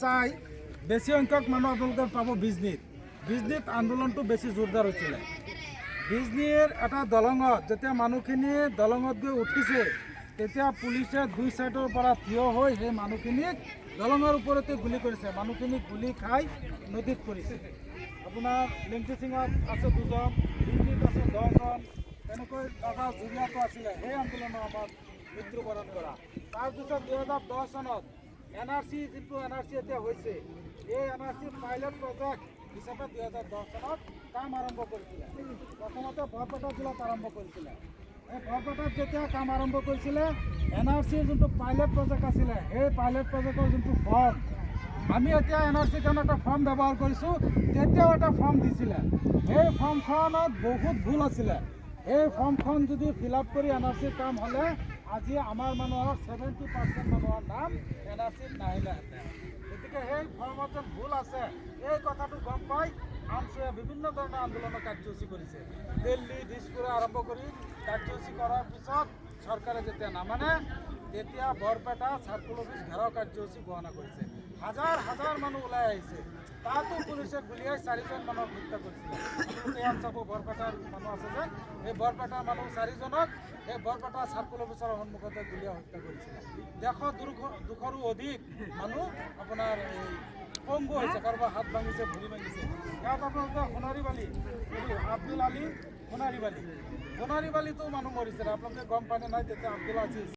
চাই বেছি সংখ্যক মানুহ আপোনালোকে পাব বিজনীত। বিজনীত আন্দোলনটো বেছি জোৰদাৰ হৈছিলে। বিজনীৰ এটা দলঙত যেতিয়া মানুহখিনি দলঙত গৈ উঠিছে, তেতিয়া পুলিচে দুই চাইডৰ পৰা থিয় হৈ সেই মানুহখিনিক দলঙৰ ওপৰতে গুলি কৰিছে। মানুহখিনিক গুলি খাই নদীত পৰিছে। আপোনাৰ লিংটি সিঙত আছে 2জন, বিজনীত আছে 10জন, তেনেকৈ দাদা জুৰিয়াটো আছিলে সেই আন্দোলনৰ আমাৰ মৃত্যুবৰণ কৰা। তাৰপিছত 2010 চনত NRC যিটো NRC এতিয়া হৈছে, এই NRC পাইলট প্ৰজেক্ট হিচাপে 2010 চনত কাম আৰম্ভ কৰিছিলে। প্ৰথমতে বৰপেটা জিলাত আৰম্ভ কৰিছিলে। এই বৰপেটাত যেতিয়া কাম আৰম্ভ কৰিছিলে, NRCৰ যোনটো পাইলট প্ৰজেক্ট আছিলে, সেই পাইলট প্ৰজেক্টৰ যোনটো ফৰ্ম, আমি এতিয়া NRCৰ কাৰণে এটা ফৰ্ম ব্যৱহাৰ কৰিছোঁ, তেতিয়াও এটা ফৰ্ম দিছিলে। সেই ফৰ্মখনত বহুত ভুল আছিলে। এই ফৰ্মখন যদি ফিল আপ কৰি NRCৰ কাম হ'লে, আজি আমাৰ মানুহৰ 70% মানুহৰ নাম NRCত নাহিলেহেঁতেন। গতিকে সেই ফৰ্মত যেন ভুল আছে, এই কথাটো গম পাই আমছুৱে বিভিন্ন ধৰণৰ আন্দোলনৰ কাৰ্যসূচী কৰিছে। দিল্লী, দিছপুৰে আৰম্ভ কৰি কাৰ্যসূচী কৰাৰ পিছত চৰকাৰে যেতিয়া নামানে, তেতিয়া বৰপেটা চাৰ্কুল অফিচ ঘেৰাও কাৰ্যসূচী ঘোষণা কৰিছে। হাজাৰ হাজাৰ মানুহ ওলাই আহিছে। তাতো পুলিচে গুলিয়াই 4জন মানুহক হত্যা কৰিছিলে। আপোনালোকে ইয়াত চাব, বৰপেটাৰ মানুহ আছে যেন, এই বৰপেটাৰ মানুহ 4জনক এই বৰপেটা চাৰ্কুল অফিচৰ সন্মুখতে গুলিয়াই হত্যা কৰিছিলে। 150-200ৰো অধিক মানুহ আপোনাৰ এই পংগু হৈছে, কাৰোবাৰ হাত ভাঙিছে, ভৰি ভাঙিছে। ইয়াত আপোনালোকে সোণাৰীবালি, আব্দুল আলী সোণাৰীবালিতো মানুহ মৰিছিলে। আপোনালোকে গম পায় নে নাই? তেতিয়া আব্দুল আজিজ